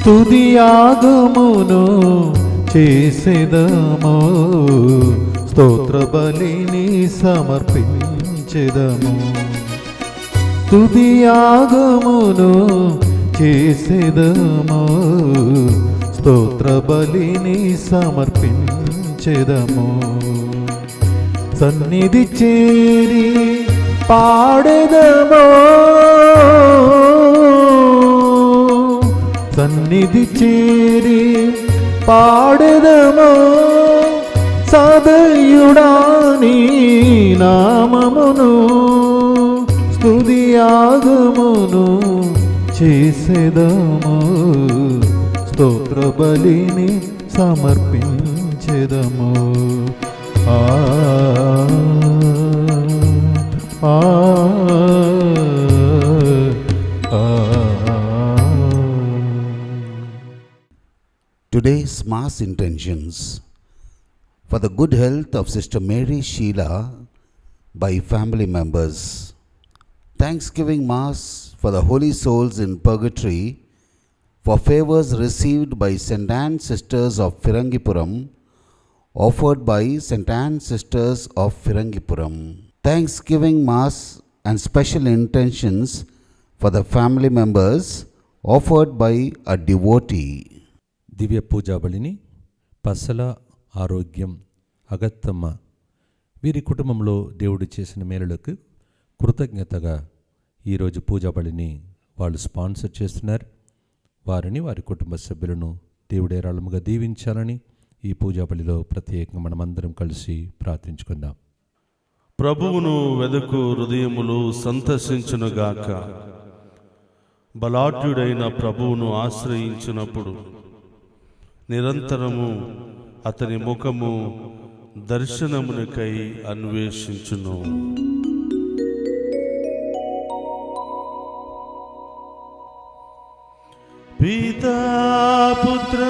స్తుతియాగమును చేసెదము, స్తోత్ర బలిని సమర్పించెదము. స్తుతియాగమును చేసెదము, స్తోత్ర బలిని సమర్పించెదము. సన్నిధి చేరి పాడెదము, సన్నిధి చేరి పాడెదము, సదయుడాని నామమును స్తుతియాగమును చేసెదము, స్తోత్ర బలిని సమర్పించెదము. ఆ ఆ Today's Mass intentions for the good health of Sister Mary Sheila by family members. Thanksgiving Mass for the holy souls in purgatory for favors received by St. Anne Sisters of Firangipuram, offered by St. Anne Sisters of Firangipuram. Thanksgiving Mass and special intentions for the family members offered by a devotee. దివ్య పూజా బలిని పసల, ఆరోగ్యం, అగత్తమ్మ వీరి కుటుంబంలో దేవుడు చేసిన మేలులకు కృతజ్ఞతగా ఈరోజు పూజా బలిని వాళ్ళు స్పాన్సర్ చేస్తున్నారు. వారిని, వారి కుటుంబ సభ్యులను దేవుడు ఏరాళముగా దీవించాలని ఈ పూజా బలిలో ప్రత్యేకంగా మనమందరం కలిసి ప్రార్థించుకుందాం. ప్రభువును వెదకు హృదయములు సంతసించునుగాక. బలాఢ్యుడైన ప్రభువును ఆశ్రయించినప్పుడు నిరంతరము అతని ముఖము దర్శనమునికై అన్వేషించును. పితా పుత్ర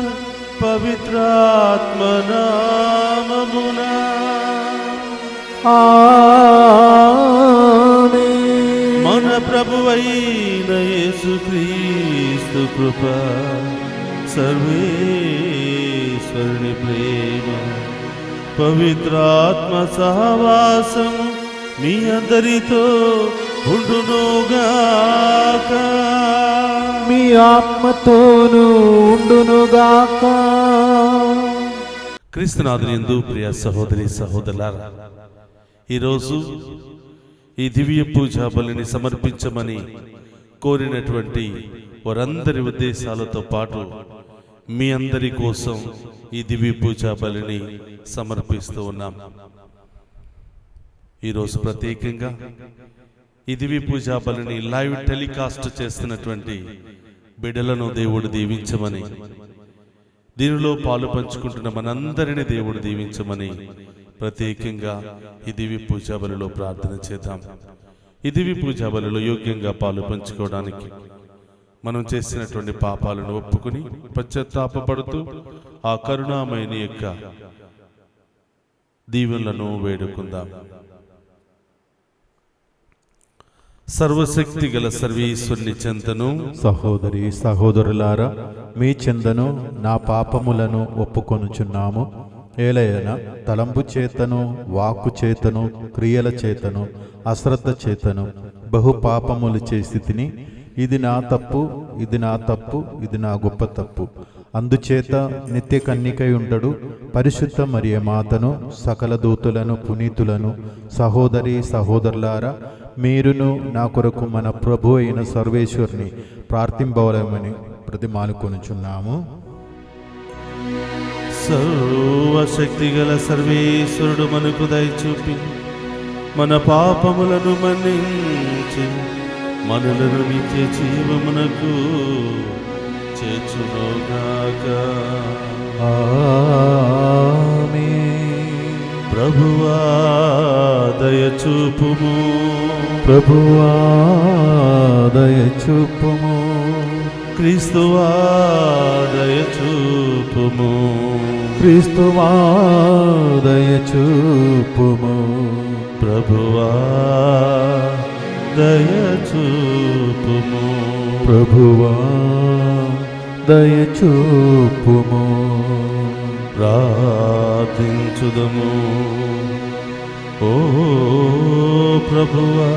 పవిత్రాత్మ నామమునా ఆమేన్. మన ప్రభువైన యేసుక్రీస్తు కృప, సర్వేశ్వరుని ప్రేమ, పవిత్రాత్మ సహవాసం మీ అందరితో ఉండునుగాక. మీ ఆత్మతోనూ ఉండునుగాక. క్రీస్తునాథునియందు ప్రియ సహోదరి సహోదరులారా, ఈరోజు ఈ దివ్య పూజా బలిని సమర్పించమని కోరినటువంటి వారందరి ఉద్దేశాలతో పాటు మీ అందరి కోసం ఈ దివ్య పూజా బలిని సమర్పిస్తూ ఉన్నాం. ఈరోజు ప్రత్యేకంగా ఈ దివ్య పూజా బలిని లైవ్ టెలికాస్ట్ చేస్తున్నటువంటి బిడ్డలను దేవుడు దీవించమని, దీనిలో పాలు పంచుకుంటున్న మనందరినీ దేవుడు దీవించమని ప్రత్యేకంగా ఈ దివ్య పూజా బలిలో ప్రార్థన చేద్దాం. ఈ దివ్య పూజా బలిలో యోగ్యంగా పాలు పంచుకోవడానికి మనం చేసినటువంటి పాపాలను ఒప్పుకుని పశ్చాత్తాపపడుతూ ఆ కరుణామయుని యొక్క దీవెనలను వేడుకుందాం. సర్వశక్తి గల సర్వేశ్వరుని చెంతను, సహోదరి సహోదరులారా, మీ చెందను నా పాపములను ఒప్పుకొనుచున్నాము. ఏలయన తలంపు చేతను, వాక్కు చేతను, క్రియల చేతను, అశ్రద్ధ చేతను బహు పాపములు చేసి తిని, ఇది నా తప్పు, ఇది నా తప్పు, ఇది నా గొప్ప తప్పు. అందుచేత నిత్య కన్నికై ఉండడు పరిశుద్ధ మరియ మాతను, సకల దూతులను, పునీతులను, సహోదరి సహోదరులారా, మీరును నా కొరకు మన ప్రభు అయిన సర్వేశ్వరుని ప్రార్థింపవలమని ప్రతిమాలుకొనుచున్నాము. సర్వశక్తి గల సర్వేశ్వరుడు మనకు దయచూపి మన పాపములను మన్నించి మనలను నిత్య జీవమునకు చేర్చునుగాక. ఆమేన్. ప్రభువా దయచూపుము, ప్రభువా దయచూపుము, క్రీస్తువా దయచూపుము, క్రీస్తువా దయచూపుము, ప్రభువా దయచూపుము, ప్రభువా దయచూపుము. ప్రార్థించుదము. ఓ ప్రభువా,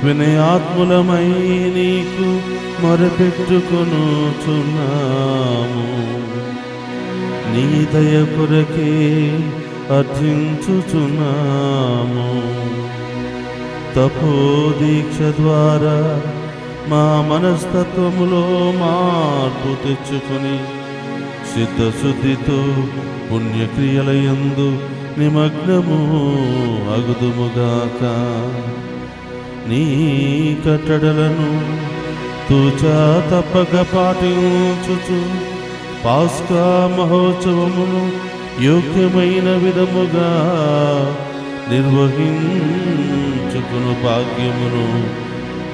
వినయాత్ములమై నీకు మొరపెట్టుకొనుచున్నాము. నీ దయ కొరకే అర్థించుచున్నాము. తపోదీక్ష ద్వారా మా మనస్తత్వములో మార్పు తెచ్చుకొని చిత్తశుద్ధితో పుణ్యక్రియలయందు నిమగ్నము అగుదుముగాక. నీ కట్టడలను తూచా తప్పక పాటించుచు పాస్కా మహోత్సవమును యోగ్యమైన విధముగా నిర్వహించుకును భాగ్యమును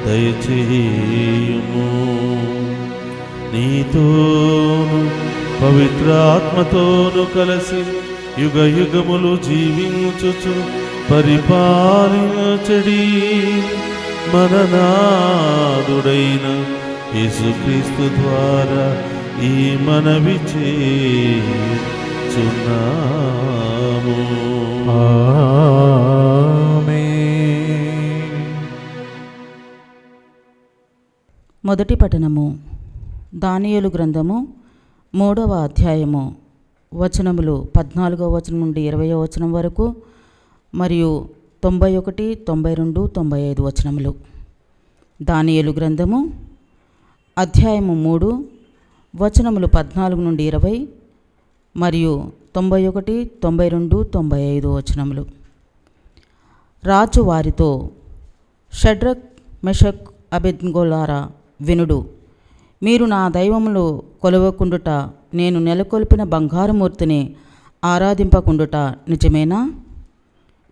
దయచేయుము. నీతోను పవిత్రాత్మతోను కలిసి యుగ యుగములు జీవించుచు పరిపాలించడి మన నాథుడైన యేసుక్రీస్తు ద్వారా ఈ మనవి చేయుచున్నాము. ఆమేన్. మొదటి పఠనము దానియేలు గ్రంథము 3వ అధ్యాయము వచనములు 14వ వచనం నుండి 20వ వచనం వరకు మరియు 91, 92, 95 వచనములు. దానియేలు గ్రంథము అధ్యాయము 3 వచనములు 14 నుండి 20 మరియు 91, 92, 95 వచనములు. రాజు వారితో, షడ్రక్, మెషక్, అబేద్నెగోలారా వినుడు. మీరు నా దైవములు కొలవకుండుట, నేను నెలకొల్పిన బంగారుమూర్తిని ఆరాధింపకుండుట నిజమేనా?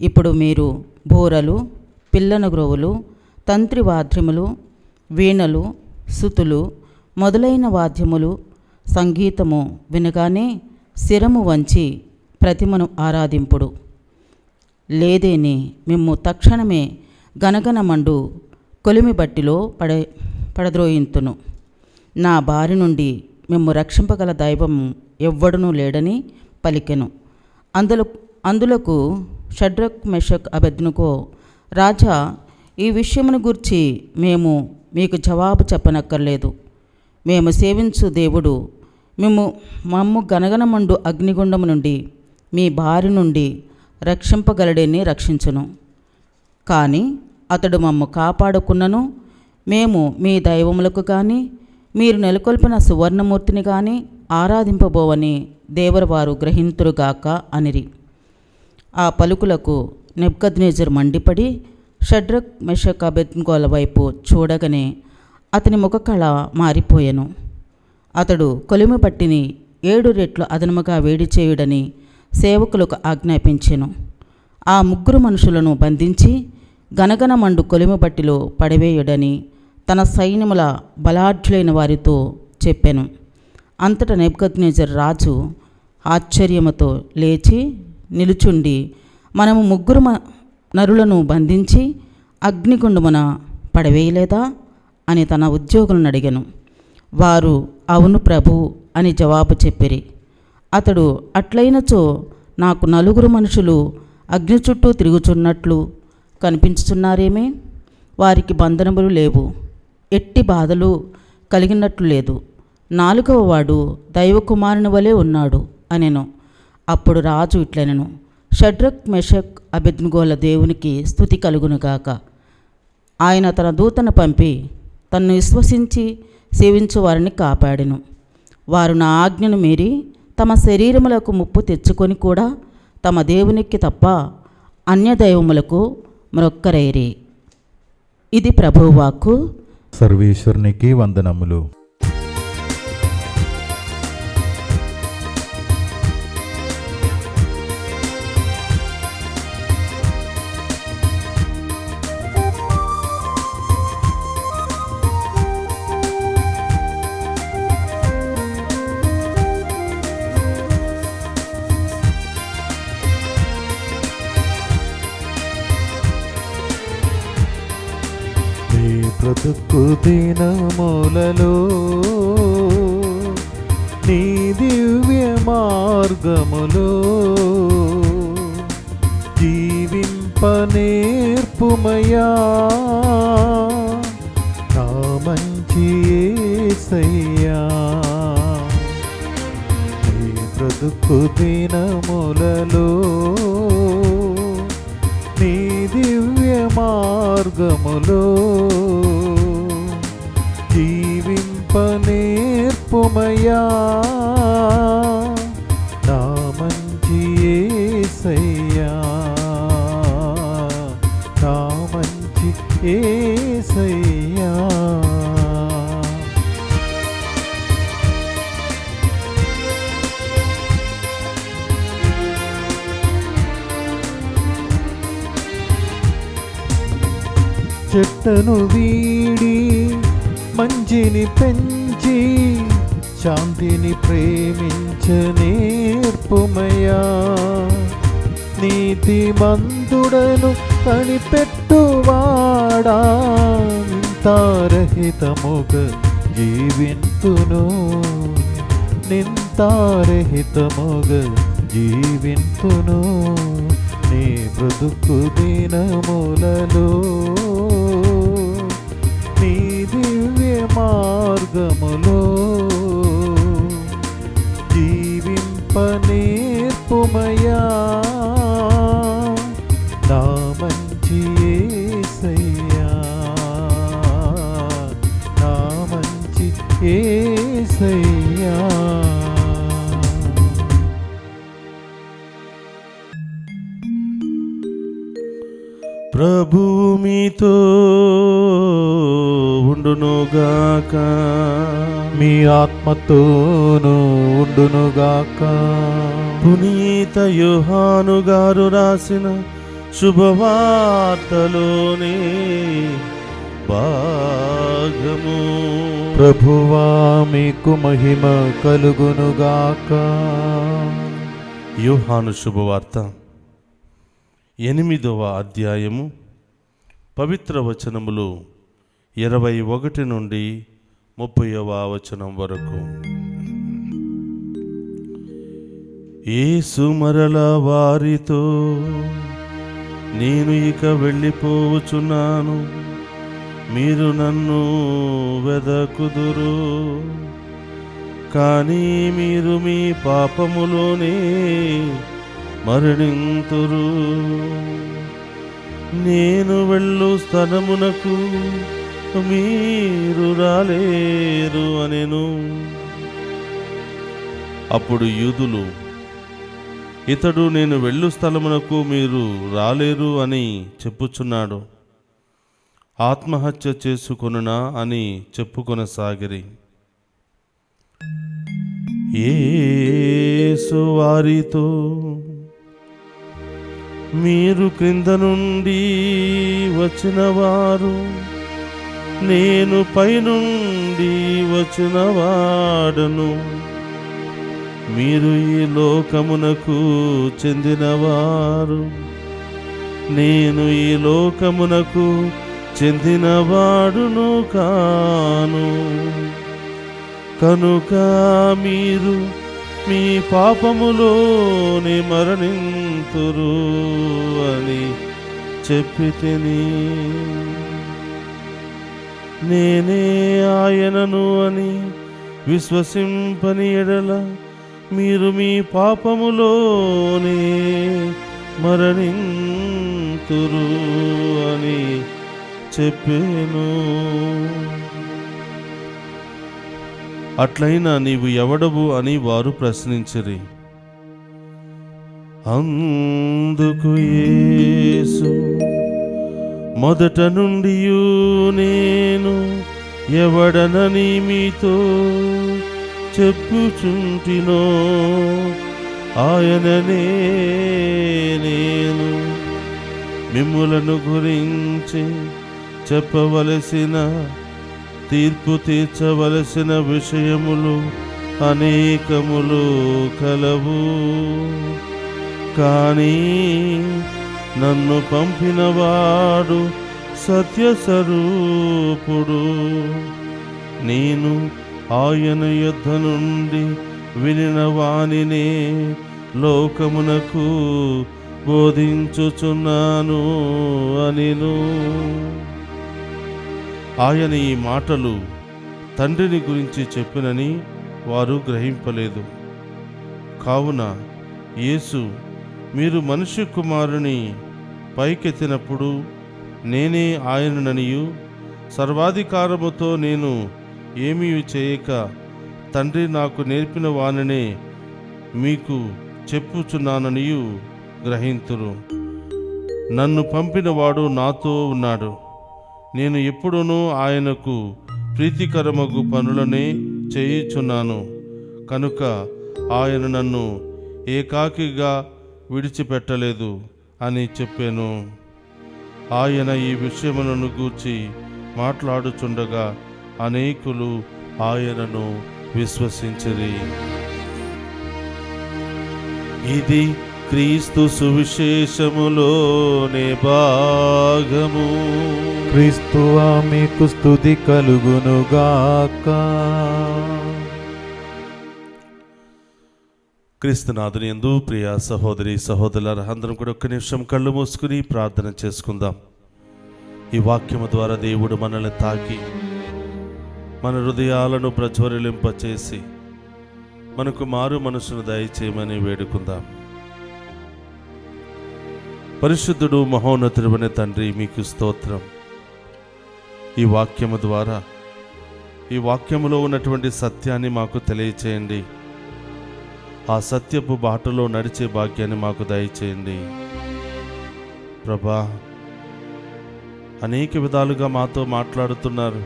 ఇప్పుడు మీరు బూరలు, పిల్లన గ్రోవులు, తంత్రి వాద్యములు, వీణలు, సుతులు మొదలైన వాద్యములు, సంగీతము వినగానే శిరము వంచి ప్రతిమను ఆరాధింపుడు. లేదేని మిమ్ము తక్షణమే గనగనమండు కొలిమి బట్టిలో పడద్రోయింతును. నా బారి నుండి మిమ్ము రక్షింపగల దైవము ఎవ్వడునూ లేడని పలికెను. అందులకు షడ్రక్, మెషక్, అబేద్నెగో, రాజా, ఈ విషయమును గూర్చి మేము మీకు జవాబు చెప్పనక్కర్లేదు. మేము సేవించు దేవుడు మమ్ము గనగనమండు అగ్నిగుండము నుండి మీ బారి నుండి రక్షింపగలడని రక్షించును. కానీ అతడు మమ్ము కాపాడుకున్నను మేము మీ దైవములకు కానీ మీరు నెలకొల్పిన సువర్ణమూర్తిని కానీ ఆరాధింపబోవని దేవరవారు గ్రహింతురుగాక అనిరి. ఆ పలుకులకు నెబుకద్నెజరు మండిపడి షడ్రక్, మెషక్, అబేద్నెగోల వైపు చూడగానే అతని ముఖకళ మారిపోయెను. అతడు కొలిమి బట్టిని 7 రెట్లు అదనముగా వేడి చేయుడని సేవకులకు ఆజ్ఞాపించెను. ఆ 3 మనుషులను బంధించి గనగనమండు కొలిమి బట్టిలో పడవేయుడని తన సైన్యముల బలాఢ్యులైన వారితో చెప్పెను. అంతటా నెబుకద్నెజరు రాజు ఆశ్చర్యముతో లేచి నిలుచుండి, మనము 3 నరులను బంధించి అగ్నిగుండమున పడవేయలేదా అని తన ఉద్యోగులను అడిగెను. వారు అవును ప్రభు అని జవాబు చెప్పిరి. అతడు, అట్లయినచో నాకు 4 మనుషులు అగ్ని చుట్టూ తిరుగుచున్నట్లు కనిపించుచున్నారేమే? వారికి బంధనములు లేవు, ఎట్టి బాధలు కలిగినట్లు లేదు. 4వ వాడు దైవకుమారుని వలె ఉన్నాడు అనెను. అప్పుడు రాజు ఇట్లనెను, షడ్రక్, మెషక్, అబేద్నెగోల దేవునికి స్తుతి కలుగునుగాక. ఆయన తన దూతను పంపి తన్ను విశ్వసించి సేవించు వారిని కాపాడెను. వారు నా ఆజ్ఞను మీరి తమ శరీరములకు ముప్పు తెచ్చుకొని కూడా తమ దేవునికి తప్ప అన్య దైవములకు మ్రొక్కరైరి. ఇది ప్రభువాక్కు. సర్వేశ్వరునికి వందనములు. బ్రతుకు దినములలో నీ దివ్య మార్గములో జీవింపనేర్పుమయా నా మంచి యేసయ్యా. నీ బ్రతుకు దినములలో నీ దివ్య మార్గములో జీవింపనేర్పుమయా నా మంచి యేసయ్యా, నా మంచి యేసయ్యా. చెట్టను వీడి మంచిని పెంచి శాంతిని ప్రేమించనేర్పుమయా. నీతిమంతుడను కనిపెట్టువాడా నింతారహితముగ జీవింతును, నింతారహితముగ జీవింతును. నీ బ్రతుకు దినములలో నీ దివ్య మార్గములో జీవింపనేర్పుమయా నా మంచి యేసయ్యా, నా మంచి యేసయ్యా. ప్రభువు మీతో ఉండునుగాక. మీ ఆత్మతోనూ ఉండునుగాక. పునీత యోహాను గారు రాసిన శుభవార్తలోనే భాగము. ప్రభువా మీకు మహిమ కలుగునుగాక. యోహాను శుభవార్త 8వ అధ్యాయము పవిత్ర వచనములు 21 నుండి 30వ వచనం వరకు. యేసు మరల వారితో, నేను ఇక వెళ్ళిపోవచున్నాను, మీరు నన్ను వెదకుదురు, కానీ మీరు మీ పాపములోనే మరణింతురు. నేను వెళ్ళు స్థలమునకు మీరు రాలేరు అనెను. అప్పుడు యూదులు, ఇతడు నేను వెళ్ళు స్థలమునకు మీరు రాలేరు అని చెప్పుచున్నాడు, ఆత్మహత్య చేసుకొనునా అని చెప్పుకొనసాగిరి. యేసు వారితో, మీరు క్రింద నుండి వచ్చినవారు, నేను పైనుండి వచ్చినవాడను. మీరు ఈ లోకమునకు చెందినవారు, నేను ఈ లోకమునకు చెందినవాడును కాను. కనుక మీరు మీ పాపములోని మరణింతురు అని చెప్పి తిని, నేనే ఆయనను అని విశ్వసింపని ఎడల మీరు మీ పాపములోనే మరణింతురు అని చెప్పెను. అట్లయినా నీవు ఎవడవు అని వారు ప్రశ్నించిరి. అందుకు యేసు, మొదట నుండి నేను ఎవడనని మీతో చెప్పుచుంటినో ఆయననే నేను. మిమ్ములను గురించి చెప్పవలసిన, తీర్పు తీర్చవలసిన విషయములు అనేకములు కలవు, కానీ నన్ను పంపినవాడు సత్యస్వరూపుడు. నేను ఆయన యొద్ద నుండి వినిన వానినే లోకమునకు బోధించుచున్నాను అనిను. ఆయన ఈ మాటలు తండ్రిని గురించి చెప్పినని వారు గ్రహింపలేదు. కావున యేసు, మీరు మనుష్య కుమారుని పైకెత్తినప్పుడు నేనే ఆయనననియు, సర్వాధికారముతో నేను ఏమీ చేయక తండ్రి నాకు నేర్పిన వానినే మీకు చెప్పుచున్నాననియు గ్రహింతురు. నన్ను పంపినవాడు నాతో ఉన్నాడు. నేను ఎప్పుడునూ ఆయనకు ప్రీతికరమగు పనులనే చేయుచున్నాను. కనుక ఆయన నన్ను ఏకాకిగా విడిచిపెట్టలేదు అని చెప్పాను. ఆయన ఈ విషయములను గూర్చి మాట్లాడుచుండగా అనేకులు ఆయనను విశ్వసించిరి. ఇది క్రీస్తు సువిశేషములోనే భాగము. క్రీస్తువా మీకు స్తుతి కలుగునుగాక. క్రీస్తునాథుని యందు ప్రియ సహోదరి సహోదరులారా, అందరం కూడా ఒక్క నిమిషం కళ్ళు మూసుకుని ప్రార్థన చేసుకుందాం. ఈ వాక్యము ద్వారా దేవుడు మనల్ని తాకి మన హృదయాలను ప్రజ్వరిలింపచేసి మనకు మారు మనసును దయచేయమని వేడుకుందాం. పరిశుద్ధుడు మహోన్నతుడైన తండ్రి, మీకు స్తోత్రం. ఈ వాక్యము ద్వారా ఈ వాక్యములో ఉన్నటువంటి సత్యాన్ని మాకు తెలియచేయండి. ఆ సత్యపు బాటలో నడిచే భాగ్యాన్ని మాకు దయచేయండి ప్రభా. అనేక విధాలుగా మాతో మాట్లాడుతున్నారు,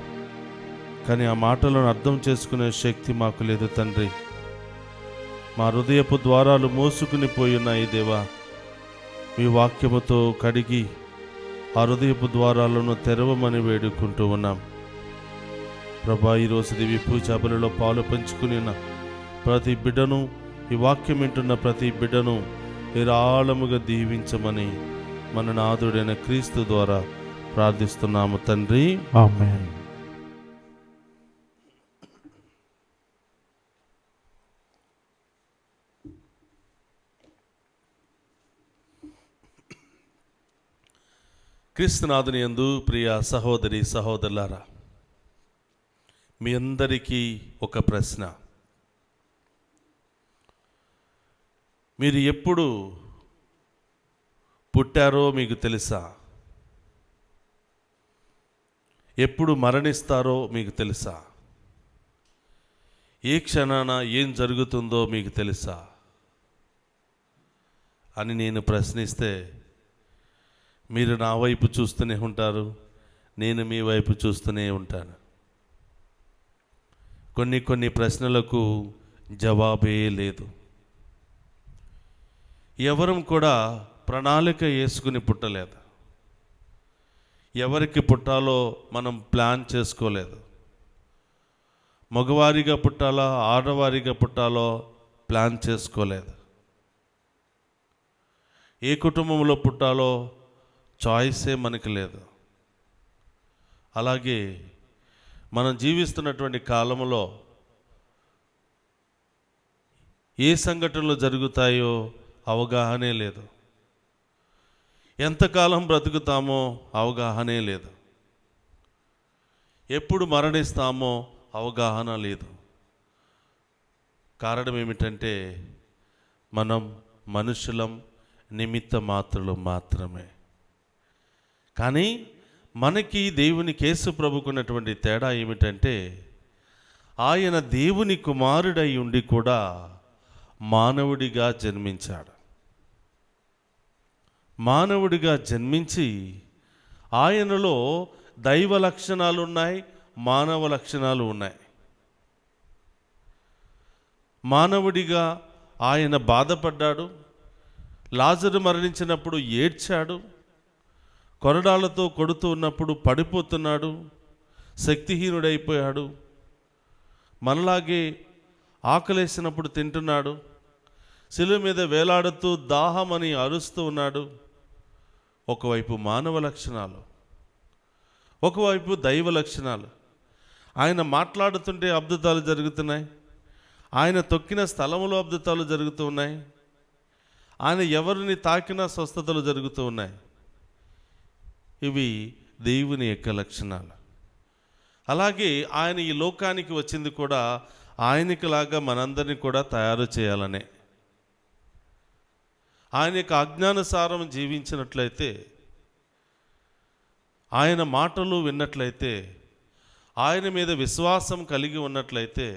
కానీ ఆ మాటలను అర్థం చేసుకునే శక్తి మాకు లేదు తండ్రి. మా హృదయపు ద్వారాలు మోసుకుని పోయున్నాయి దేవా. మీ వాక్యముతో కడిగి ఆ హృదయపు ద్వారాలను తెరవమని వేడుకుంటూ ఉన్నాం ప్రభా. ఈరోజు దివి పూజా బలిలో పాలు పంచుకుని ప్రతి బిడ్డను, ఈ వాక్యం వింటున్న ప్రతి బిడ్డను నిరాళముగా దీవించమని మన నాథుడైన క్రీస్తు ద్వారా ప్రార్థిస్తున్నాము తండ్రి, ఆమేన్. క్రీస్తునాథుని యందు ప్రియ సహోదరి సహోదరులారా, మీ అందరికీ ఒక ప్రశ్న. మీరు ఎప్పుడు పుట్టారో మీకు తెలుసా? ఎప్పుడు మరణిస్తారో మీకు తెలుసా? ఏ క్షణాన ఏం జరుగుతుందో మీకు తెలుసా అని నేను ప్రశ్నిస్తే మీరు నా వైపు చూస్తూనే ఉంటారు, నేను మీ వైపు చూస్తూనే ఉంటాను. కొన్ని ప్రశ్నలకు జవాబే లేదు. ఎవరం కూడా ప్రణాళిక వేసుకుని పుట్టలేదు. ఎవరికి పుట్టాలో మనం ప్లాన్ చేసుకోలేదు. మగవారిగా పుట్టాలో ఆడవారిగా పుట్టాలో ప్లాన్ చేసుకోలేదు. ఏ కుటుంబంలో పుట్టాలో చాయిసే మనకి లేదు. అలాగే మనం జీవిస్తున్నటువంటి కాలంలో ఏ సంఘటనలు జరుగుతాయో అవగాహనే లేదు. ఎంతకాలం బ్రతుకుతామో అవగాహనే లేదు. ఎప్పుడు మరణిస్తామో అవగాహన లేదు. కారణం ఏమిటంటే మనం మనుషులం, నిమిత్త మాత్రులు మాత్రమే. కానీ మనకి దేవునికి యేసు ప్రభుకున్నటువంటి తేడా ఏమిటంటే ఆయన దేవుని కుమారుడై ఉండి కూడా మానవుడిగా జన్మించాడు. మానవుడిగా జన్మించి ఆయనలో దైవ లక్షణాలు ఉన్నాయి, మానవ లక్షణాలు ఉన్నాయి. మానవుడిగా ఆయన బాధపడ్డాడు. లాజరు మరణించినప్పుడు ఏడ్చాడు. కొరడాలతో కొడుతూ ఉన్నప్పుడు పడిపోతున్నాడు, శక్తిహీనుడైపోయాడు. మనలాగే ఆకలేసినప్పుడు తింటున్నాడు. శిలువ మీద వేలాడుతూ దాహమని అరుస్తూ ఉన్నాడు. ఒకవైపు మానవ లక్షణాలు, ఒకవైపు దైవ లక్షణాలు. ఆయన మాట్లాడుతుంటే అద్భుతాలు జరుగుతున్నాయి. ఆయన తొక్కిన స్థలములో అద్భుతాలు జరుగుతూ ఉన్నాయి. ఆయన ఎవరిని తాకినా స్వస్థతలు జరుగుతూ ఉన్నాయి. ఇవి దేవుని యొక్క లక్షణాలు. అలాగే ఆయన ఈ లోకానికి వచ్చింది కూడా ఆయనకిలాగా మనందరినీ కూడా తయారు చేయాలనే. ఆయన యొక్క అజ్ఞానుసారం జీవించినట్లయితే, ఆయన మాటలు విన్నట్లయితే, ఆయన మీద విశ్వాసం కలిగి ఉన్నట్లయితే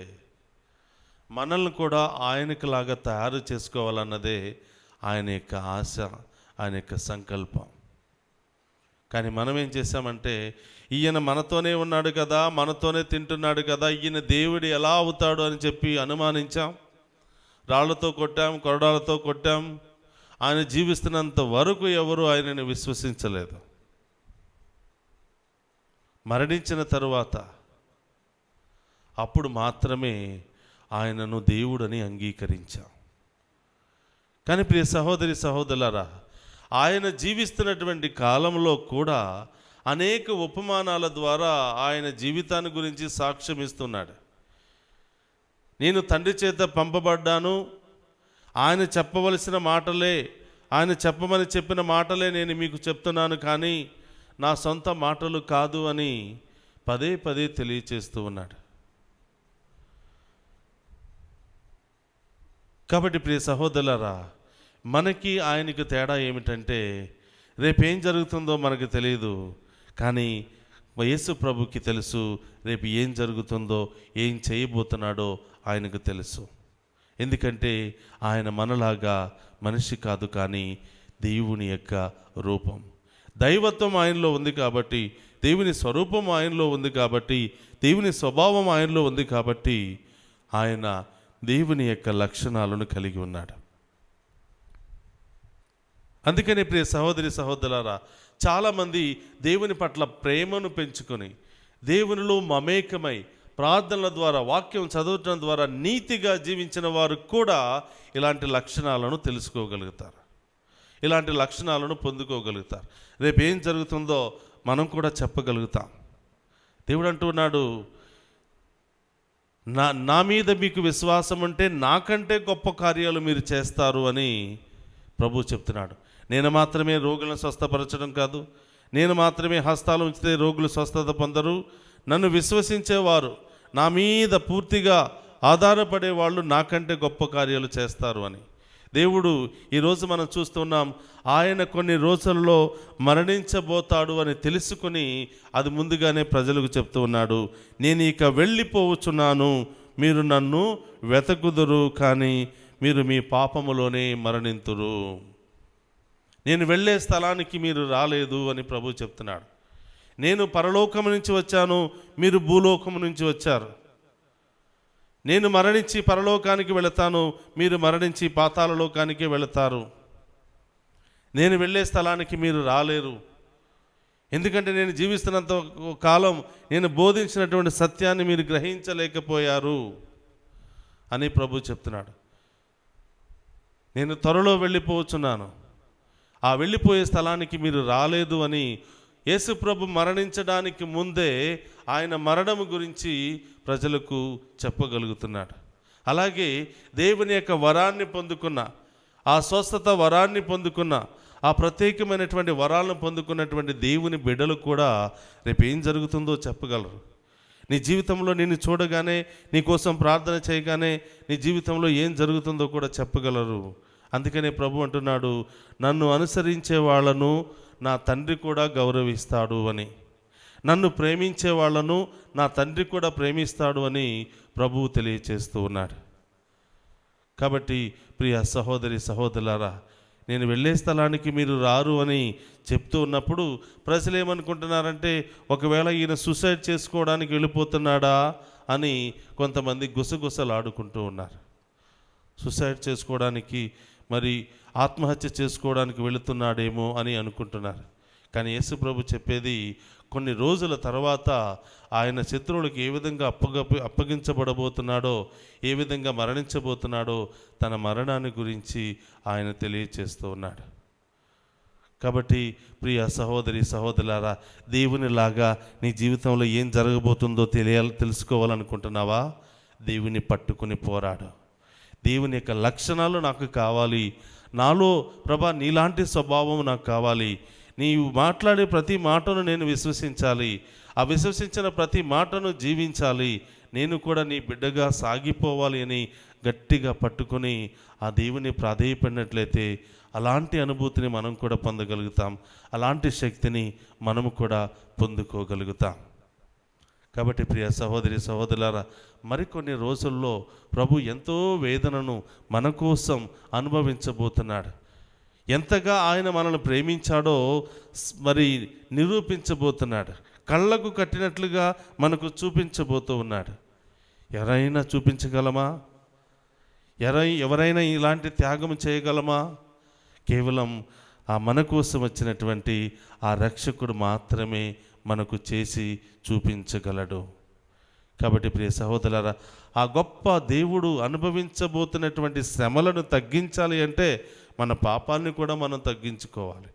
మనల్ని కూడా ఆయనకులాగా తయారు చేసుకోవాలన్నదే ఆయన యొక్క ఆశ, ఆయన యొక్క సంకల్పం. కానీ మనం ఏం చేశామంటే, ఈయన మనతోనే ఉన్నాడు కదా, మనతోనే తింటున్నాడు కదా, ఈయన దేవుడు ఎలా అవుతాడు అని చెప్పి అనుమానించాం. రాళ్లతో కొట్టాం, కొరడాలతో కొట్టాం. ఆయన జీవిస్తున్నంత వరకు ఎవరు ఆయనని విశ్వసించలేదు. మరణించిన తరువాత అప్పుడు మాత్రమే ఆయనను దేవుడని అంగీకరించాం. కానీ ప్రియ సహోదరి సహోదరులారా, ఆయన జీవిస్తున్నటువంటి కాలంలో కూడా అనేక ఉపమానాల ద్వారా ఆయన జీవితాన్ని గురించి సాక్ష్యం ఇస్తున్నాడు. నేను తండ్రి చేత పంపబడ్డాను, ఆయన చెప్పవలసిన మాటలే, ఆయన చెప్పమని చెప్పిన మాటలే నేను మీకు చెప్తున్నాను, కానీ నా సొంత మాటలు కాదు అని పదే పదే తెలియచేస్తూ ఉన్నాడు. కాబట్టి ప్రియ సహోదరులారా, మనకి ఆయనకి తేడా ఏమిటంటే, రేపేం జరుగుతుందో మనకు తెలియదు, కానీ యేసు ప్రభుకి తెలుసు రేపు ఏం జరుగుతుందో, ఏం చేయబోతున్నాడో ఆయనకు తెలుసు. ఎందుకంటే ఆయన మనలాగా మనిషి కాదు, కానీ దేవుని యొక్క రూపం, దైవత్వం ఆయనలో ఉంది కాబట్టి, దేవుని స్వరూపం ఆయనలో ఉంది కాబట్టి, దేవుని స్వభావం ఆయనలో ఉంది కాబట్టి ఆయన దేవుని యొక్క లక్షణాలను కలిగి ఉన్నాడు. అందుకని ప్రియ సహోదరి సహోదరులారా, చాలామంది దేవుని పట్ల ప్రేమను పెంచుకొని దేవునిలో మమేకమై ప్రార్థనల ద్వారా, వాక్యం చదవటం ద్వారా నీతిగా జీవించిన వారు కూడా ఇలాంటి లక్షణాలను తెలుసుకోగలుగుతారు, ఇలాంటి లక్షణాలను పొందుకోగలుగుతారు. రేపు ఏం జరుగుతుందో మనం కూడా చెప్పగలుగుతాం. దేవుడు అంటున్నాడు, నా మీద మీకు విశ్వాసం ఉంటే నాకంటే గొప్ప కార్యాలు మీరు చేస్తారు అని ప్రభువు చెప్తున్నాడు. నేను మాత్రమే రోగులను స్వస్థపరచడం కాదు, నేను మాత్రమే హస్తాలు ఉంచితే రోగులు స్వస్థత పొందరు. నన్ను విశ్వసించేవారు, నా మీద పూర్తిగా ఆధారపడే వాళ్ళు నాకంటే గొప్ప కార్యాలు చేస్తారు అని దేవుడు ఈరోజు మనం చూస్తున్నాం. ఆయన కొన్ని రోజుల్లో మరణించబోతాడు అని తెలుసుకుని అది ముందుగానే ప్రజలకు చెప్తూ ఉన్నాడు. నేను ఇక వెళ్ళిపోవచ్చున్నాను, మీరు నన్ను వెతకుదురు, కానీ మీరు మీ పాపములోనే మరణింతురు. నేను వెళ్ళే స్థలానికి మీరు రాలేదు అని ప్రభు చెప్తున్నాడు. నేను పరలోకము నుంచి వచ్చాను, మీరు భూలోకము నుంచి వచ్చారు. నేను మరణించి పరలోకానికి వెళతాను, మీరు మరణించి పాతాళలోకానికి వెళతారు. నేను వెళ్ళే స్థలానికి మీరు రాలేరు, ఎందుకంటే నేను జీవిస్తున్నంత కాలం నేను బోధించినటువంటి సత్యాన్ని మీరు గ్రహించలేకపోయారు అని ప్రభు చెప్తున్నాడు. నేను త్వరలో వెళ్ళిపోవచ్చున్నాను, ఆ వెళ్ళిపోయే స్థలానికి మీరు రాలేదు అని యేసు ప్రభు మరణించడానికి ముందే ఆయన మరణము గురించి ప్రజలకు చెప్పగలుగుతున్నాడు. అలాగే దేవుని యొక్క వరాన్ని పొందుకున్న, ఆ స్వస్థత వరాన్ని పొందుకున్న, ఆ ప్రత్యేకమైనటువంటి వరాలను పొందుకున్నటువంటి దేవుని బిడ్డలు కూడా రేపు ఏం జరుగుతుందో చెప్పగలరు. నీ జీవితంలో నిన్ను చూడగానే, నీ కోసం ప్రార్థన చేయగానే నీ జీవితంలో ఏం జరుగుతుందో కూడా చెప్పగలరు. అందుకనే ప్రభు అంటున్నాడు, నన్ను అనుసరించే వాళ్ళను నా తండ్రి కూడా గౌరవిస్తాడు అని, నన్ను ప్రేమించే వాళ్ళను నా తండ్రి కూడా ప్రేమిస్తాడు అని ప్రభువు తెలియచేస్తూ ఉన్నాడు. కాబట్టి ప్రియ సహోదరి సహోదరులారా, నేను వెళ్ళే స్థలానికి మీరు రారు అని చెప్తూ ఉన్నప్పుడు ప్రజలు ఏమనుకుంటున్నారంటే, ఒకవేళ ఈయన సూసైడ్ చేసుకోవడానికి వెళ్ళిపోతున్నాడా అని కొంతమంది గుసగుసలాడుకుంటూ ఉన్నారు. సూసైడ్ చేసుకోవడానికి, మరి ఆత్మహత్య చేసుకోవడానికి వెళుతున్నాడేమో అని అనుకుంటున్నారు. కానీ యేసు ప్రభు చెప్పేది, కొన్ని రోజుల తర్వాత ఆయన శత్రువులకు ఏ విధంగా అప్పగించబడబోతున్నాడో, ఏ విధంగా మరణించబోతున్నాడో తన మరణాన్ని గురించి ఆయన తెలియచేస్తూ ఉన్నాడు. కాబట్టి ప్రియ సహోదరి సహోదరులారా, దేవునిలాగా నీ జీవితంలో ఏం జరగబోతుందో తెలుసుకోవాలనుకుంటున్నావా? దేవుని పట్టుకుని పోరాడు. దేవుని యొక్క లక్షణాలు నాకు కావాలి, నాలో ప్రభా నీలాంటి స్వభావం నాకు కావాలి, నీవు మాట్లాడే ప్రతి మాటను నేను విశ్వసించాలి, ఆ విశ్వసించిన ప్రతి మాటను జీవించాలి, నేను కూడా నీ బిడ్డగా సాగిపోవాలి అని గట్టిగా పట్టుకొని ఆ దేవుని ప్రాధేయపడినట్లయితే అలాంటి అనుభూతిని మనం కూడా పొందగలుగుతాం, అలాంటి శక్తిని మనము కూడా పొందుకోగలుగుతాం. కాబట్టి ప్రియ సహోదరి సహోదరులారా, మరికొన్ని రోజుల్లో ప్రభు ఎంతో వేదనను మన కోసం అనుభవించబోతున్నాడు. ఎంతగా ఆయన మనల్ని ప్రేమించాడో మరి నిరూపించబోతున్నాడు. కళ్ళకు కట్టినట్లుగా మనకు చూపించబోతూ ఉన్నాడు. ఎవరైనా చూపించగలమా? ఎవరైనా ఇలాంటి త్యాగం చేయగలమా? కేవలం ఆ మన కోసం వచ్చినటువంటి ఆ రక్షకుడు మాత్రమే మనకు చేసి చూపించగలడు. కాబట్టి ప్రియ సహోదరులారా, ఆ గొప్ప దేవుడు అనుభవించబోతున్నటువంటి శ్రమలను తగ్గించాలి అంటే మన పాపాన్ని కూడా మనం తగ్గించుకోవాలి,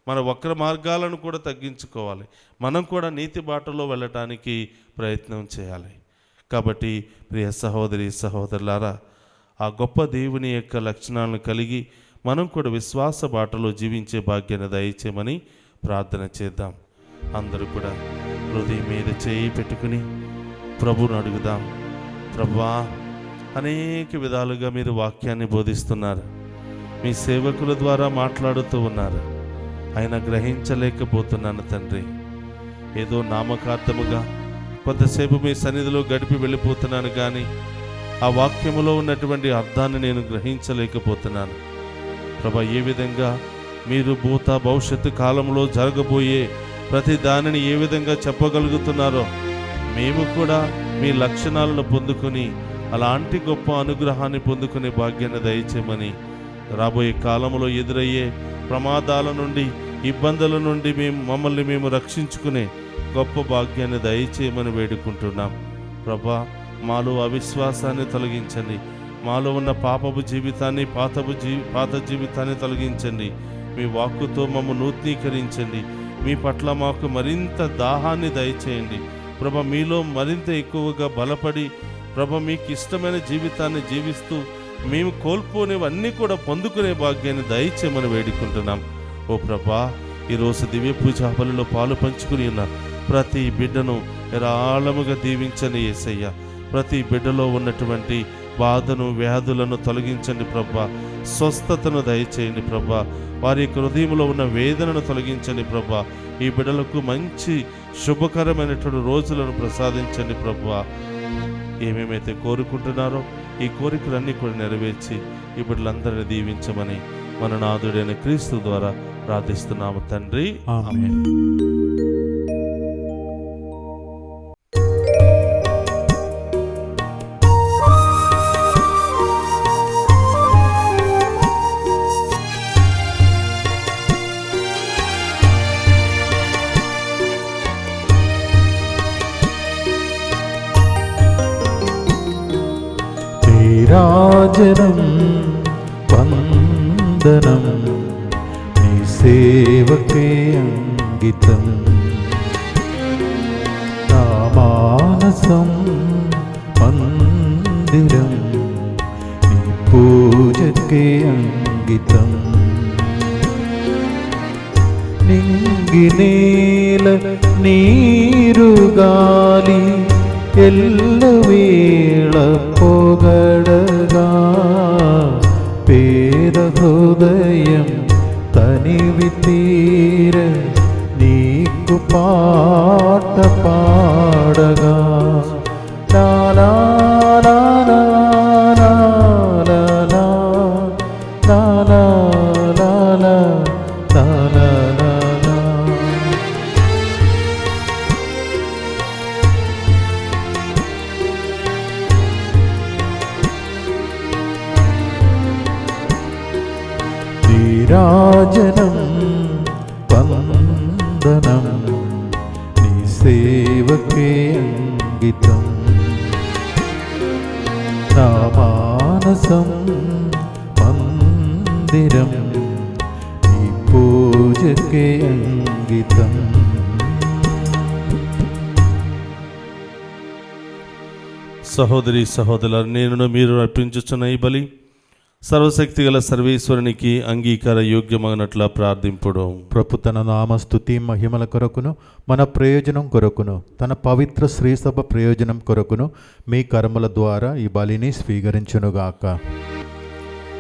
మన వక్ర మార్గాలను కూడా తగ్గించుకోవాలి, మనం కూడా నీతి బాటలో వెళ్ళటానికి ప్రయత్నం చేయాలి. కాబట్టి ప్రియ సహోదరి సహోదరులారా, ఆ గొప్ప దేవుని యొక్క లక్షణాలను కలిగి మనం కూడా విశ్వాస బాటలో జీవించే భాగ్యాన్ని దయచేయమని ప్రార్థన చేద్దాం. అందరూ కూడా హృదయం మీద చేయి పెట్టుకుని ప్రభువును అడుగుదాం. ప్రభువా, అనేక విధాలుగా మీరు వాక్యాన్ని బోధిస్తున్నారు, మీ సేవకుల ద్వారా మాట్లాడుతూ ఉన్నారు, అయినా గ్రహించలేకపోతున్నాను తండ్రి. ఏదో నామకార్థముగా కొంతసేపు మీ సన్నిధిలో గడిపి వెళ్ళిపోతున్నాను, కానీ ఆ వాక్యములో ఉన్నటువంటి అర్థాన్ని నేను గ్రహించలేకపోతున్నాను. ప్రభా, ఏ విధంగా మీరు భూత భవిష్యత్తు కాలంలో జరగబోయే ప్రతి దానిని ఏ విధంగా చెప్పగలుగుతున్నారో మేము కూడా మీ లక్షణాలను పొందుకొని అలాంటి గొప్ప అనుగ్రహాన్ని పొందుకునే భాగ్యాన్ని దయచేయమని, రాబోయే కాలంలో ఎదురయ్యే ప్రమాదాల నుండి ఇబ్బందుల నుండి మమ్మల్ని మేము రక్షించుకునే గొప్ప భాగ్యాన్ని దయచేయమని వేడుకుంటున్నాం. ప్రభా, మాలో అవిశ్వాసాన్ని తొలగించండి, మాలో ఉన్న పాపపు జీవితాన్ని పాత జీవితాన్ని తొలగించండి, మీ వాక్కుతో మమ్మ నూతనీకరించండి, మీ పట్ల మాకు మరింత దాహాన్ని దయచేయండి. ప్రభ, మీలో మరింత ఎక్కువగా బలపడి ప్రభ మీకు ఇష్టమైన జీవితాన్ని జీవిస్తూ మేము కోల్పోనేవన్నీ కూడా పొందుకునే భాగ్యాన్ని దయచేయమని వేడుకుంటున్నాం. ఓ ప్రభా, ఈరోజు దివ్య పూజా బలిలో పాలు పంచుకుని ఉన్న ప్రతి బిడ్డను ఏరాళముగా దీవించండి యేసయ్య. ప్రతి బిడ్డలో ఉన్నటువంటి బాధను వ్యాధులను తొలగించండి ప్రభా, స్వస్థతను దయచేయండి ప్రభా, వారి హృదయంలో ఉన్న వేదనను తొలగించండి ప్రభా, ఈ బిడ్డలకు మంచి శుభకరమైనటువంటి రోజులను ప్రసాదించండి ప్రభా. ఏమేమైతే కోరుకుంటున్నారో ఈ కోరికలన్నీ కూడా నెరవేర్చి ఈ బిడ్డలందరినీ దీవించమని మన నాథుడైన క్రీస్తు ద్వారా ప్రార్థిస్తున్నాము తండ్రి, ఆమేన్. రాజనం వందనం నీ సేవకే అంకితం, నా మానసం మందిరం నీ పూజకే అంకితం. నింగి నేల నీరు గాలి ఎల్లవేళ పొగడగా, పేద హృదయం తనివి తీర నీకు పాట పాడగా. లా లా లా లా లా లా లా లా లా లా లా లా లా లా. రాజనం వందనం నీ సేవకే అంకితం, నా మానసం మందిరం నీ పూజకే అంకితం. సహోదరి సహోదరులారా, నేను మీరు అర్పించుచున్న ఈ బలి సర్వశక్తి గల సర్వేశ్వరునికి అంగీకార యోగ్యమగినట్లా ప్రార్థింపుడు. ప్రభు తన నామస్తుతి మహిమల కొరకును మన ప్రయోజనం కొరకును తన పవిత్ర శ్రీసభ ప్రయోజనం కొరకును మీ కర్మల ద్వారా ఈ బలిని స్వీకరించునుగాక.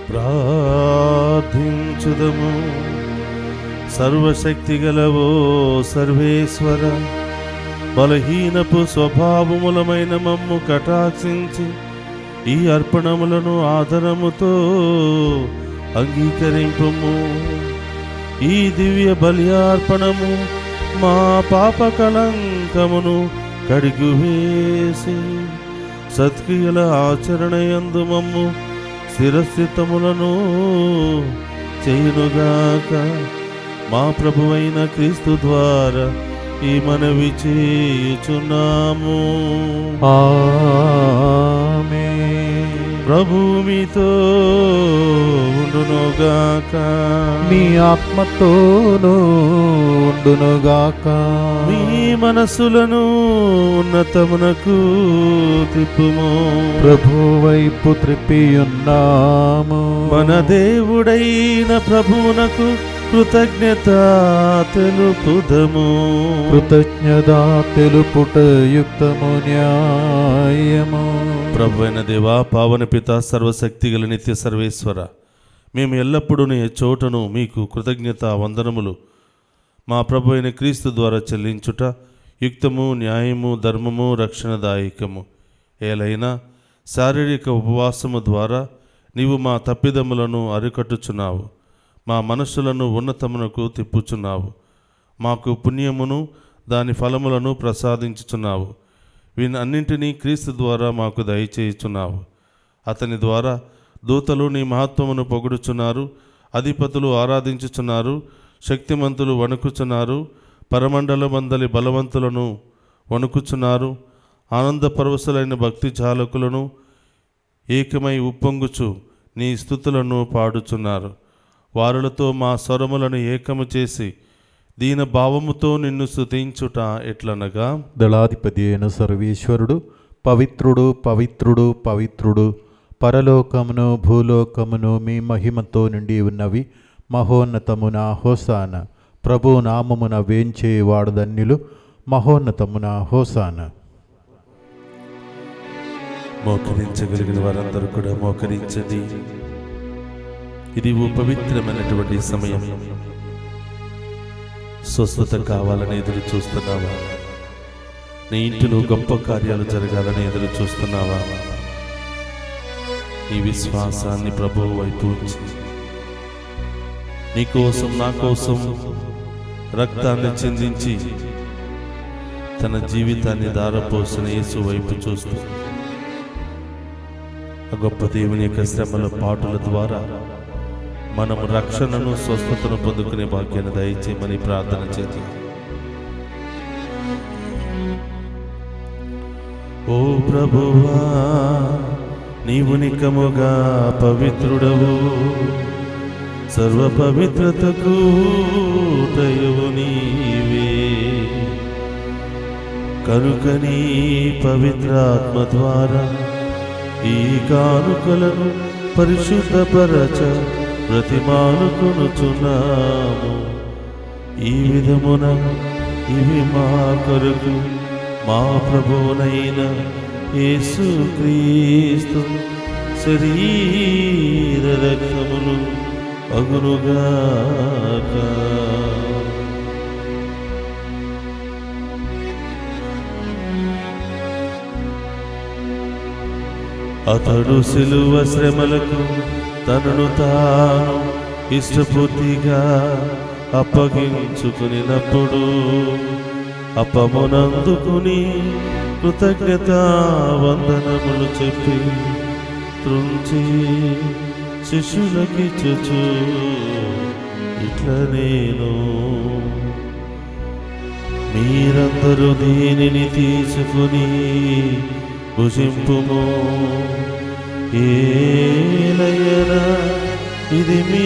ప్రార్థించుదము. సర్వశక్తి గలవో సర్వేశ్వర, బలహీనపు స్వభావములమైన మమ్ము కటాక్షించి ఈ అర్పణములను ఆదరముతో అంగీకరింపుము. ఈ దివ్య బలియార్పణము మా పాప కళంకమును కడిగివేసి సత్క్రియల ఆచరణయందు మమ్ము స్థిరస్థితములను చేయునుగాక. మా ప్రభువైన క్రీస్తు ద్వారా ఈ మనవి చేయుచున్నాము. ఆమేన్. ప్రభువు మీతో ఉండునుగాక. మీ ఆత్మతోనూ ఉండునుగాక. మీ మనస్సులను ఉన్నతమునకు త్రిప్పుము. ప్రభు వైపు త్రిప్పియున్నాము. మన దేవుడైన ప్రభువునకు కృతజ్ఞత తెలుపుదము. కృతజ్ఞత తెలుపుట యుక్తము న్యాయము. ప్రభు అయిన దేవా, పావన పిత, సర్వశక్తి గల నిత్య సర్వేశ్వర, మేము ఎల్లప్పుడూ నీ చోటను మీకు కృతజ్ఞత వందనములు మా ప్రభు అయిన క్రీస్తు ద్వారా చెల్లించుట యుక్తము, న్యాయము, ధర్మము, రక్షణదాయకము. ఏలైనా శారీరక ఉపవాసము ద్వారా నీవు మా తప్పిదములను అరికట్టుచున్నావు, మా మనస్సులను ఉన్నతమునకు తిప్పుచున్నావు, మాకు పుణ్యమును దాని ఫలములను ప్రసాదించుచున్నావు. వీనన్నింటినీ క్రీస్తు ద్వారా మాకు దయచేయుచున్నావు. అతని ద్వారా దూతలు నీ మహత్వమును పొగుడుచున్నారు, అధిపతులు ఆరాధించుచున్నారు, శక్తిమంతులు వణుకుచున్నారు, పరమండలమందలి బలవంతులను వణుకుచున్నారు. ఆనంద పరవశులైన భక్తి చాలకులను ఏకమై ఉప్పొంగుచు నీ స్తుతులను పాడుచున్నారు. వారులతో మా స్వరములను ఏకము చేసి దీన భావముతో నిన్ను స్తుతించుట ఎట్లనగా, దళాధిపతి అయిన సర్వేశ్వరుడు పవిత్రుడు పవిత్రుడు పవిత్రుడు, పరలోకమును భూలోకమును మీ మహిమతో నిండి ఉన్నవి. మహోన్నతమున హోసాన. ప్రభు నామమున వేంచేవాడు ధన్యులు. మహోన్నతమున హోసాన. మోకరించగలిగిన వారందరూ కూడా మోకరించండి. ఇది ఓ పవిత్రమైనటువంటి సమయం. స్వస్థత కావాలని ఎదురు చూస్తున్నావా? నీ ఇంటిలో గొప్ప కార్యాలు జరగాలని ఎదురు చూస్తున్నావా? ఈ విశ్వాసాన్ని ప్రభువు వైపు ఉంచి, నీ కోసం నా కోసం రక్తాన్ని చిందించి తన జీవితాన్ని దారపోసిన యేసు వైపు చూస్తూ ఆ గొప్ప దేవుని యొక్క శ్రమల పాటుల ద్వారా మనము రక్షణను, స్వస్థతను పొందుకునే భాగ్యాన్ని దయచేయమని ప్రార్థన చేద్దాం. ఓ ప్రభువా, నీవు నికముగా పవిత్రుడవు, సర్వ పవిత్రతకు ఊటయువు నీవే. కనుక నీ పవిత్రాత్మ ద్వారా ఈ కానుకలను పరిశుద్ధపరచ బ్రతిమాలుకొనుచున్నాము. ఈ విధమున ఇవి మా కొరకు మా ప్రభువునైన యేసుక్రీస్తు శరీర రక్తములు అగునుగాక. అతడు సిలువ శ్రమలకు తనను తాను ఇష్టపూర్తిగా అప్పగించుకునినప్పుడు అప్పమునందుకుని కృతజ్ఞత వందనములు చెప్పి త్రుంచి శిష్యులకిచ్చుచు ఇట్ల నేను, మీరందరూ దీనిని తీసుకుని భుజింపుము. ఏలయనా ఇది మీ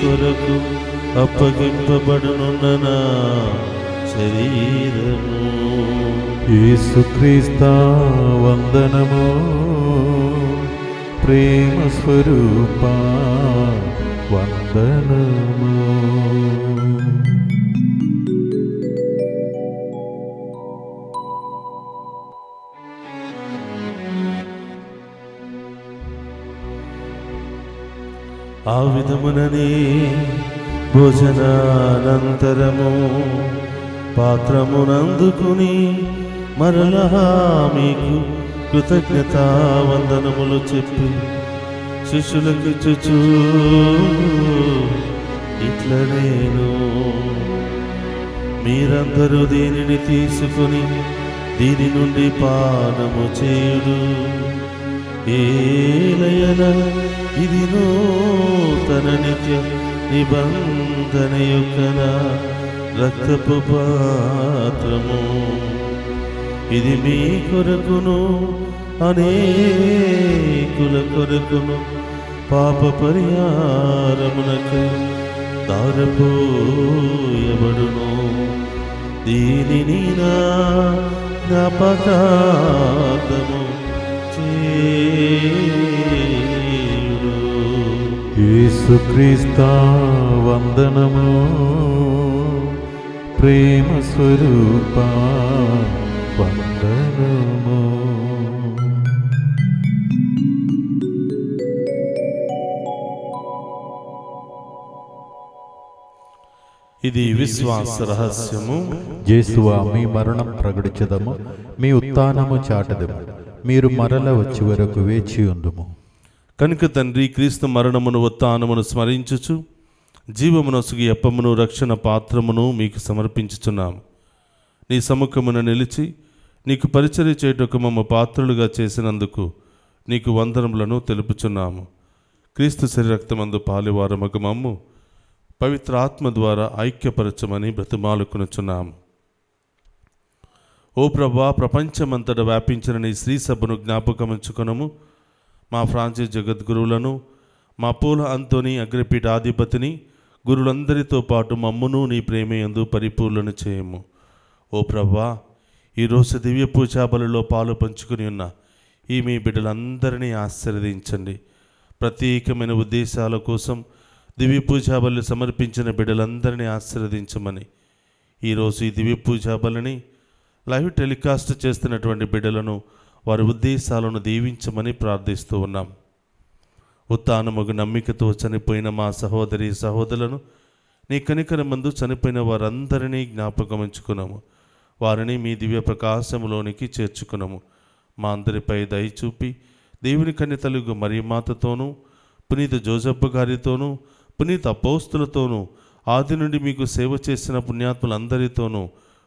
కొరకు అప్పగింపబడునున్న నా శరీరము. యేసుక్రీస్తా వందనము, ప్రేమ స్వరూపా వందనము. ఆ విధముననే భోజనానంతరము పాత్రమునందుకుని మరలా మీకు కృతజ్ఞతా వందనములు చెప్పి శిష్యులకిచ్చుచు ఇట్లా నేను మీరందరూ దీనిని తీసుకుని దీని నుండి పానము చేయుడు. ఏలయన ఇది నూతన నిత్య నిబంధన యొక్క నా రక్తపు పాత్రము. ఇది మీ కొరకును అనేకుల కొరకును పాప పరిహారమునకు దారపోయబడును. దీనిని నా జ్ఞాపకార్థము చేయుడు. యేసుక్రీస్తా వందనము, ప్రేమ స్వరూపా వందనము. ఇది విశ్వాస రహస్యము. యేసువా, మీ మరణం ప్రకటించదము, మీ ఉత్థానము చాటదము. మీరు మరల వచ్చి వరకు వేచి ఉందుము. కనుక తండ్రి, క్రీస్తు మరణమును ఉత్థానమును స్మరించుచు జీవమునొసగి అప్పమును రక్షణ పాత్రమును మీకు సమర్పించుచున్నాము. నీ సముఖమున నిలిచి నీకు పరిచర్య చేయుటకు మమ్మ పాత్రులుగా చేసినందుకు నీకు వందనములను తెలుపుచున్నాము. క్రీస్తు శరీరక్తమందు పాలివారమగు మమ్ము పవిత్ర ఆత్మ ద్వారా ఐక్యపరచమని బ్రతిమాలుకొనుచున్నాము. ఓ ప్రభా, ప్రపంచమంతటా వ్యాపించిన నీ శ్రీ సభను జ్ఞాపకముంచుకొనము. మా ఫ్రాన్సిస్ జగద్గురువులను, మా పూల అంతోని అగ్రపీఠాధిపతిని, గురులందరితో పాటు మమ్మును నీ ప్రేమయందు పరిపూర్ణను చేయము. ఓ ప్రభా, ఈరోజు దివ్య పూజాబలిలో పాలు పంచుకుని ఉన్న ఈ మీ బిడ్డలందరినీ ఆశీర్వదించండి. ప్రత్యేకమైన ఉద్దేశాల కోసం దివ్య పూజాబలి సమర్పించిన బిడ్డలందరినీ ఆశీర్వదించమని, ఈరోజు ఈ దివ్య పూజాబలిని లైవ్ టెలికాస్ట్ చేస్తున్నటువంటి బిడ్డలను, వారి ఉద్దేశాలను దీవించమని ప్రార్థిస్తూ ఉన్నాం. ఉత్థానముగు నమ్మికతో చనిపోయిన మా సహోదరి సహోదరులను నీ కనికరమందు చనిపోయిన వారందరినీ జ్ఞాపకం ఉంచుకున్నాము. వారిని మీ దివ్య ప్రకాశములోనికి చేర్చుకున్నాము. మా అందరిపై దయచూపి దేవుని కన్యతలుగు మరియమాతతోనూ, పునీత జోజప్ప గారితోనూ, పునీత అపోస్తులతోనూ, ఆది నుండి మీకు సేవ చేసిన పుణ్యాత్ములందరితోనూ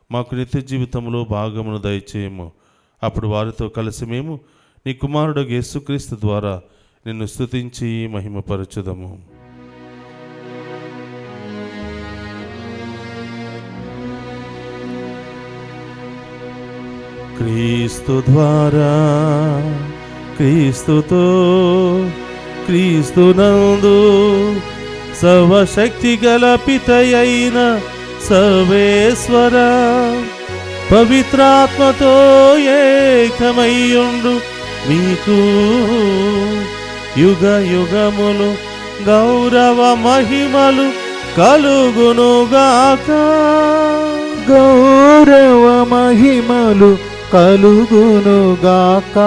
మాకు నిత్య జీవితంలో భాగమును దయచేయము. అప్పుడు వారితో కలిసి మేము నీ కుమారుడు యేసుక్రీస్తు ద్వారా నిన్ను స్తుతించి మహిమపరచుదము. క్రీస్తు ద్వారా, క్రీస్తుతో, క్రీస్తునందు సర్వశక్తి గల పితయైన సర్వేశ్వర పవిత్రాత్మతో ఏకమయ్యుండు మీకు యుగ యుగములు గౌరవ మహిమలు కలుగునుగాక. గౌరవ మహిమలు కలుగునుగాక.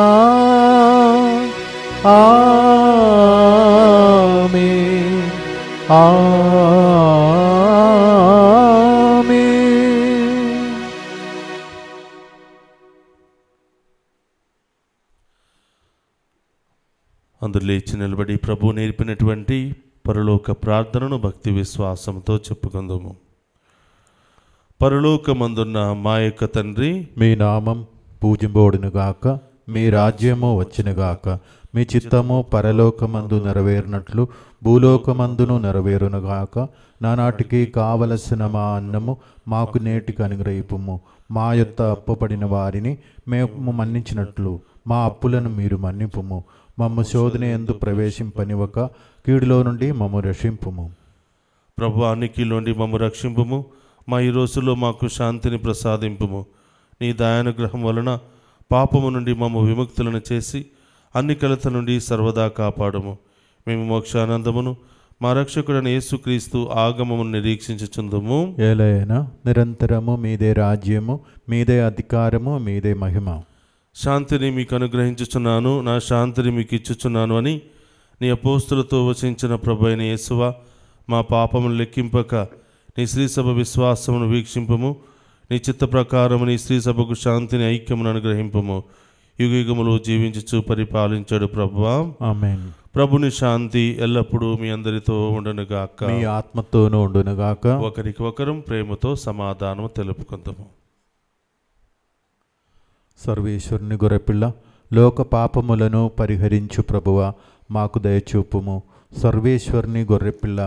ఆమేన్, ఆమేన్. అందరూ లేచి నిలబడి ప్రభు నేర్పినటువంటి పరలోక ప్రార్థనను భక్తి విశ్వాసంతో చెప్పుకుందాము. పరలోకమందున్న మా యొక్క తండ్రి, మీ నామం పూజింపబడునుగాక, మీ రాజ్యము వచ్చునుగాక, మీ చిత్తము పరలోకమందు నెరవేరినట్లు భూలోకమందును నెరవేరునుగాక. నానాటికి కావలసిన మా అన్నము మాకు నేటికి అనుగ్రహింపుము. మా యొద్ద అప్పుపడిన వారిని మేము మన్నించినట్లు మా అప్పులను మీరు మన్నింపుము. మమ్ము శోధన యందు ప్రవేశింపనివ్వక కీడులో నుండి మమ్ము రక్షింపుము. ప్రభు అన్నికిలోండి మమ్ము రక్షింపుము. మా ఈ రోజుల్లో మాకు శాంతిని ప్రసాదింపుము. నీ దయానుగ్రహం వలన పాపము నుండి మమ్ము విముక్తులను చేసి అన్ని కలత నుండి సర్వదా కాపాడుము. మేము మోక్షానందమును మా రక్షకుడైన యేసుక్రీస్తు ఆగమమును నిరీక్షించుచుందుము. ఏలైనా నిరంతరము మీదే రాజ్యము, మీదే అధికారము, మీదే మహిమ. శాంతిని మీకు అనుగ్రహించుచున్నాను, నా శాంతిని మీకు ఇచ్చుచున్నాను అని నీ అపోస్తులతో వచించిన ప్రభువైన యేసువా, మా పాపమును లెక్కింపక నీ శ్రీసభ విశ్వాసమును వీక్షింపము. నీ చిత్త ప్రకారము నీ శ్రీసభకు శాంతిని ఐక్యమును అనుగ్రహింపము. యుగయుగములు జీవించుచు పరిపాలించాడు ప్రభువా. ఆమేన్. ప్రభుని శాంతి ఎల్లప్పుడూ మీ అందరితో ఉండునుగాక. మీ ఆత్మతోనూ ఉండునుగాక. ఒకరికి ఒకరం ప్రేమతో సమాధానం తెలుపుకుందాము. సర్వేశ్వరుని గొర్రెపిల్ల, లోక పాపములను పరిహరించు ప్రభువా, మాకు దయచూపుము. సర్వేశ్వరుని గొర్రెపిల్ల,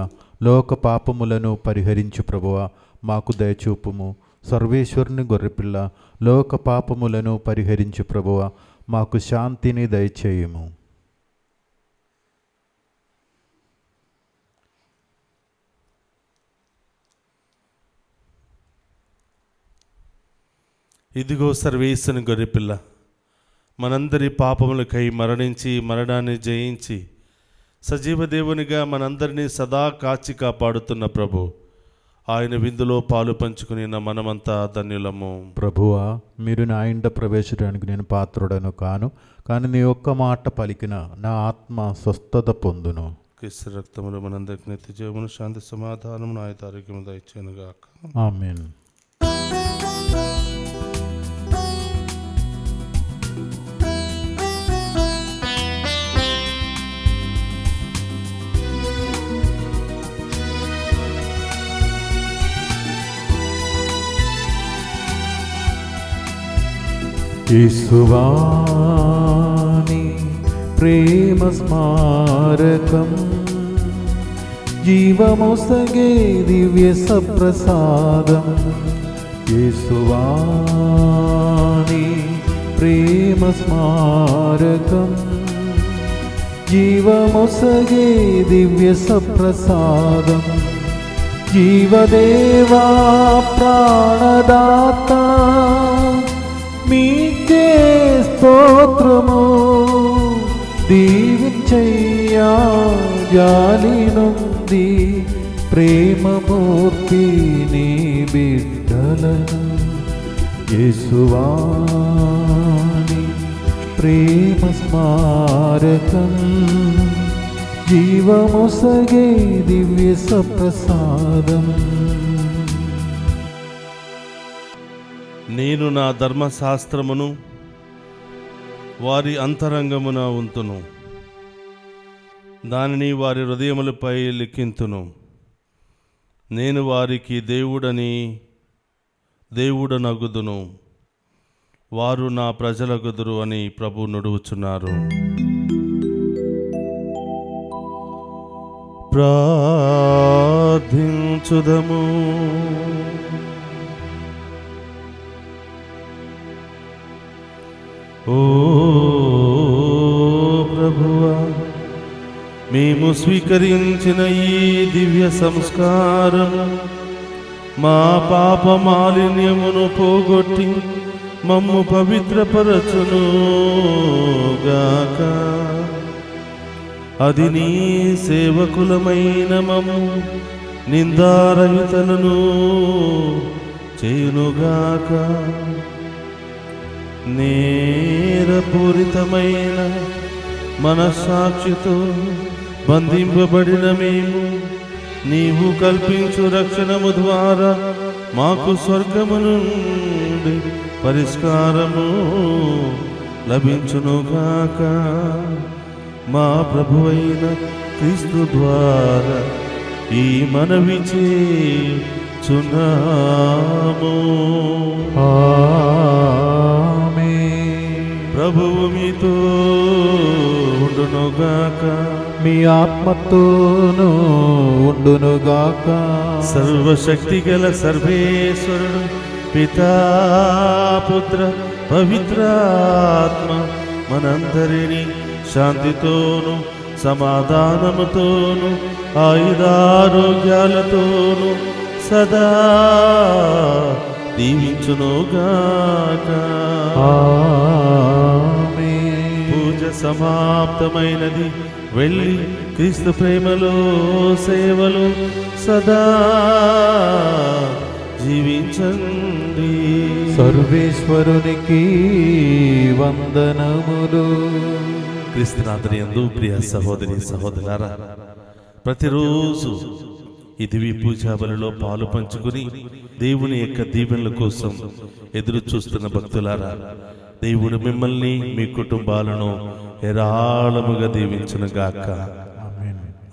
లోక పాపములను పరిహరించు ప్రభువా, మాకు దయచూపుము. సర్వేశ్వరుని గొర్రెపిల్ల, లోక పాపములను పరిహరించు ప్రభువా, మాకు శాంతిని దయచేయుము. ఇదిగో సర్వేశ్వరుని గొర్రెపిల్ల, మనందరి పాపములకై మరణించి మరణాన్ని జయించి సజీవ దేవునిగా మనందరినీ సదా కాచి కాపాడుతున్న ప్రభు, ఆయన విందులో పాలు పంచుకుని మనమంతా ధన్యులము. ప్రభువా, మీరు నా ఇంట ప్రవేశించడానికి నేను పాత్రుడను కాను, కానీ నీ ఒక్క మాట పలికిన నా ఆత్మ స్వస్థత పొందును. క్రీస్తు రక్తములు మనందరికి నిత్య జీవమును, శాంతి సమాధానమును, ఆయుధ ఆరోగ్యము దయచేయునుగాక. ఆమేన్. యేసువాని ప్రేమ స్మారకం, జీవమొసగే దివ్య సప్రసాదం. యేసువాని ప్రేమ స్మారకం, జీవమొసగే దివ్య సప్రసాదం. జీవదేవా ప్రాణదాత, మీకే స్తోత్రము. దీవించయ్యా జాలి నుండి ప్రేమమూర్తి నీ బిడ్డలను. యేసువాని ప్రేమ స్మారకం, జీవమొసగే దివ్య సప్రసాదం. నేను నా ధర్మశాస్త్రమును వారి అంతరంగమున ఉంతును, దానిని వారి హృదయములపై లిఖింతును. నేను వారికి దేవుడనగుదును, వారు నా ప్రజలగుదురు అని ప్రభు నుడువుచున్నారు. ప్రార్థించుదము. ఓ ప్రభువా, మేము స్వీకరించిన ఈ దివ్య సంస్కారం మా పాప మాలిన్యమును పోగొట్టి మమ్ము పవిత్రపరచును గాక. అది నీ సేవకులమైన మమ్ము నిందారహితలను చేయునుగాక. నేరపూరితమైన మనస్సాక్షితో బంధింపబడిన మేము నీవు కల్పించు రక్షణము ద్వారా మాకు స్వర్గము నుండి పరిష్కారము లభించునుగాక. మా ప్రభువైన క్రీస్తు ద్వారా ఈ మనవి చేయుచున్నాము. ప్రభువు మీతో ఉండునుగాక. మీ ఆత్మతోనూ ఉండునుగాక. సర్వశక్తి గల సర్వేశ్వరుడు పితా పుత్ర పవిత్రాత్మ మనందరినీ శాంతితోను సమాధానముతోను ఆయుధారోగ్యాలతోను సదా దీవించునుగాక. ఆమేన్. పూజ సమాప్తమైనది. వెళ్ళి క్రీస్తు ప్రేమలో సేవలు సదా జీవించండి. సర్వేశ్వరునికి వందనములు. క్రీస్తునాథుని యందు ప్రియ సహోదరి సహోదరులారా, ప్రతిరోజు ఈ దివ్య పూజా బలిలో పాలు పంచుకుని దేవుని యొక్క దీవెనల కోసం ఎదురు చూస్తున్న భక్తులారా, దేవుడు మిమ్మల్ని మీ కుటుంబాలను ఏరాళముగా దీవించునుగాక.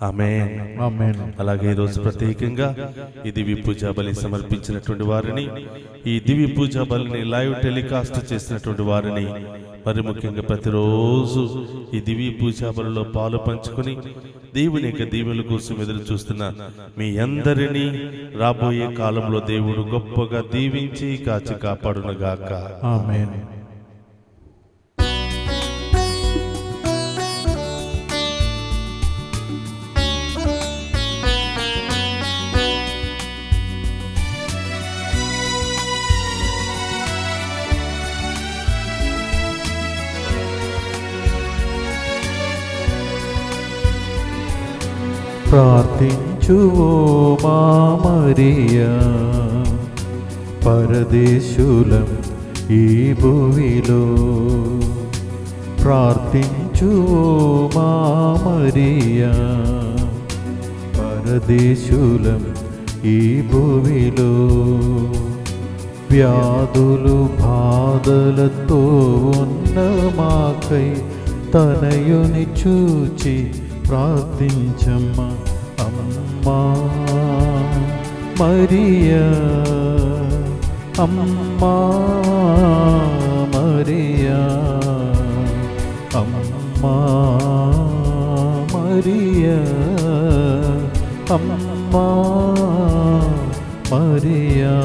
ఆమేన్. ఆమేన్. అలాగే ఈరోజు ప్రత్యేకంగా ఈ దివ్య పూజా బలి సమర్పించినటువంటి వారిని, ఈ దివ్య పూజా బలిని లైవ్ టెలికాస్ట్ చేసినటువంటి వారిని, మరి ముఖ్యంగా ప్రతిరోజు ఈ దివ్య పూజా బలిలో పాలు పంచుకొని దేవుని యొక్క దీవెనల కోసం ఎదురు చూస్తున్న మీ అందరినీ రాబోయే కాలంలో దేవుడు గొప్పగా దీవించి కాచి కాపాడునుగాక. ఆమేన్. ప్రార్థించు ఓ మా మరియా, పరదేశులం ఈ భూమిలో. ప్రార్థించు ఓ మా మరియా, పరదేశులం ఈ భూమిలో. వ్యాధులు బాధలతో ఉన్న మాకై తనయుని చూచి ప్రార్థించమ్మా. అమ్మా మరియా, అమ్మా మరియా, అమ్మా మరియా, అమ్మా మరియా.